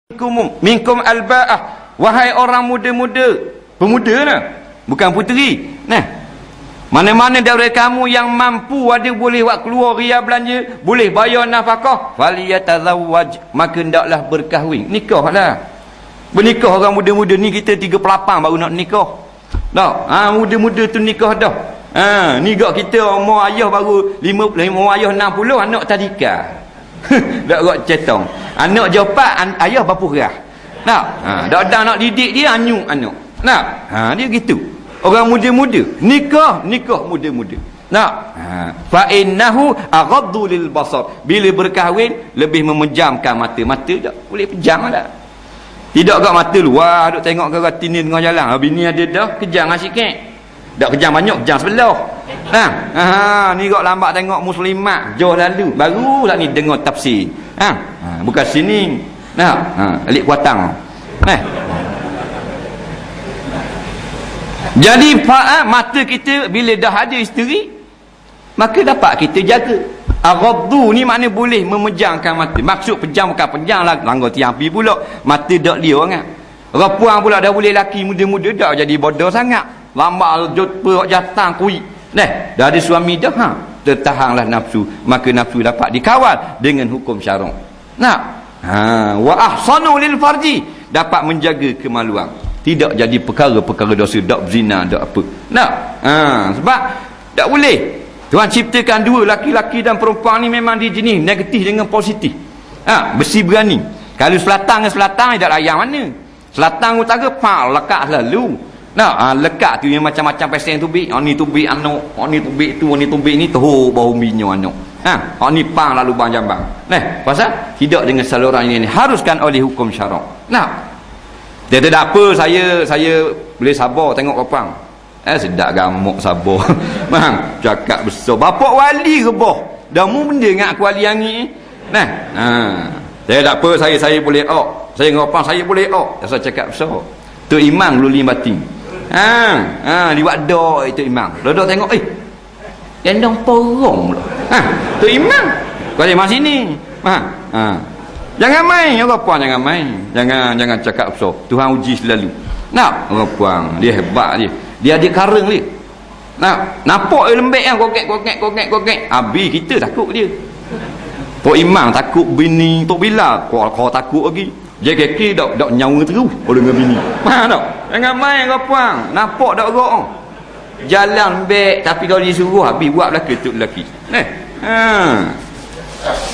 minkum alba'ah, wahai orang muda-muda, pemuda lah, bukan puteri. Nah, mana-mana daripada kamu yang mampu, ada boleh buat keluar ria belanja, boleh bayar nafkah, faliyatazawwaj, maka hendaklah berkahwin, nikahlah. Bernikah orang muda-muda ni, kita 38 baru nak nikah. Tak? Muda-muda tu nikah dah. Ni gak kita umur ayah baru 5, umur ayah 60, anak tadika. Tak gak cetong. Anak jepat, ayah bapurah. Tak? Dak nak didik dia anyuk anak. Tak? Dia gitu. Orang muda-muda nikah muda-muda. Nak? Fa innahu aghaddu lil basar. Bila berkahwin lebih memejamkan mata. Mata tak boleh pejam dah. Tidak kat mata luar duk tengok ke ratini tengah jalan. Bini ada dah kejam sikit. Tak kejam banyak, kejam sebelah. Ni kok lambat tengok muslimat jauh lalu. Barulah ni dengar tafsir. Bukan sini. Alik kuatang. Jadi mata kita bila dah ada isteri, maka dapat kita jaga. Aghaddu ni makna boleh memejamkan mata. Maksud pejam bukan pejam lah langgar tiang api pula. Mata dak dia sangat. Rapuang pula dah boleh laki muda-muda dak jadi bodoh sangat. Lambat jumpa jatang kuih. Dah ada suami dah, tertahanlah nafsu, maka nafsu dapat dikawal dengan hukum syarak. Wa ahsanu lil farji, dapat menjaga kemaluan, tidak jadi perkara-perkara dosa, dak zina, dak apa. Sebab tak boleh. Tuhan ciptakan dua, laki-laki dan perempuan ni memang di jenis negatif dengan positif. Besi berani. Kalau selatan dengan selatan tak layan mana. Selatan utara lekat selalu. Lekat tu yang macam-macam pesen tubik. Ni tubik anak, ni tubik tu, ni tubik ni tu bau minyak anak. Ni pang lalu bang jambang. Pasal tidak dengan saluran ini haruskan oleh hukum syarak. Dia tak apa, saya boleh sabar tengok kopang. Sedap gamuk sabar. Cakap besar. Bapak wali rebah. Dah mu benda dengan aku wali yang ni. Saya tak apa, saya boleh saya ngopang saya boleh saya cakap besar. Tu imam luli batin. Dibuat doa itu imam. Dodok tengok, gendong porong pula. Tu imam. Kau ada sini. Jangan main, orang puan jangan main. Jangan cakap besar. Tuhan uji selalu. Orang puan, dia hebat dia. Dia ada kareng dia. Nampak lembek yang gogek. Habis kita takut dia. Tok imam takut bini Tok Bilal. Kau takut lagi. JKK dak nyawa terus dengan bini. Faham tak? Jangan main kau puang. Nampak dak gerak. Jalan baik tapi kalau disuruh habis buat belaka tu lelaki.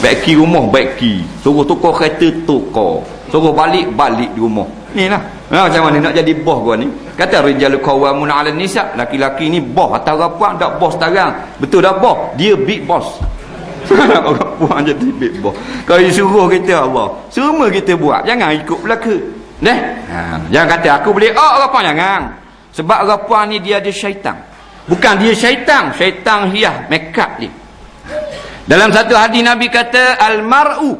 Baiki rumah baiki. Suruh tukar kereta tukar. Suruh balik di rumah. Inilah. Macam mana nak jadi bos gua ni? Kata rijalul qawwamun 'alan nisa, laki-laki ni bos atau puan dak bos sekarang. Betul dak bos? Dia big boss. Orang puan jadi big boss. Kalau disuruh kita Allah, semua kita buat. Jangan ikut belaka. Jangan kata aku boleh orang puan, jangan. Sebab orang puan ni dia ada syaitan. Bukan dia syaitan hias makeup dia. Dalam satu hadis Nabi kata al-mar'u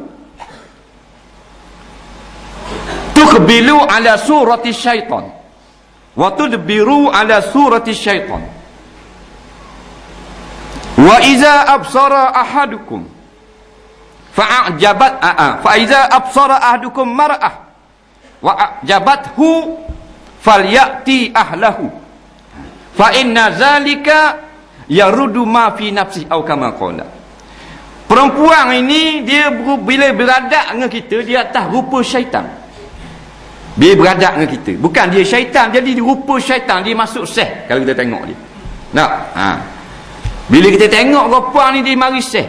tuqbilu ala surati syaitan wa tudbiru ala surati syaitan. Wa iza absara ahadukum fa'ajabat fa iza absara ahadukum mar'ah wa ajabathu falyati ahlahu fa inna zalika yarudu ma fi nafsi atau kama qala. Perempuan ini dia bila beradak dengan kita dia atas rupa syaitan. Dia beradak dengan kita, bukan dia syaitan, jadi rupa syaitan, dia masuk seh kalau kita tengok dia. Bila kita tengok perempuan ni dia mari seh.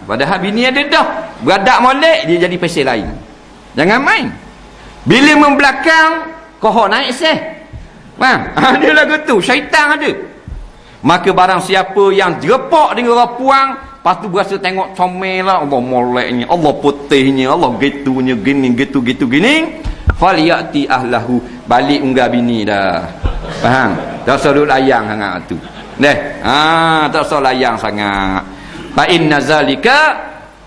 Padahal bini ada dah. Beradak molek dia jadi pasal lain. Jangan main. Bila membelakang kohor naik seh. Dia lagu tu syaitan ada. Maka barang siapa yang jerepak dengan perempuan, lepas tu berasa tengok comel lah, Allah moleknya, Allah putihnya, Allah gitunya, gini, gini. Falyati ahlahu, balik unggah bini dah. Faham? Tak usah duduk layang sangat tu. Tak usah layang sangat. Fa inna zalika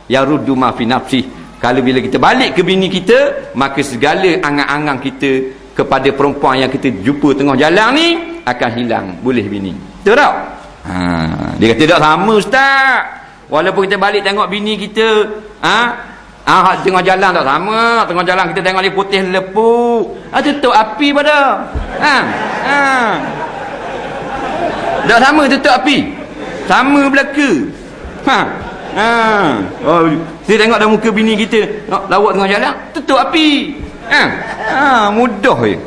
yaruddu ma fi nafsi. Kalau bila kita balik ke bini kita, maka segala angan-angan kita kepada perempuan yang kita jumpa tengah jalan ni akan hilang, boleh bini. Betul tak? Dia kata tak sama ustaz. Walaupun kita balik tengok bini kita, Tengah jalan tak sama. Tengah jalan kita tengok dia putih lepuk. Tutup api pada. Tak sama tutup api. Sama belaka. Kita tengok dah muka bini kita lawak tengah jalan, tutup api. Mudah je.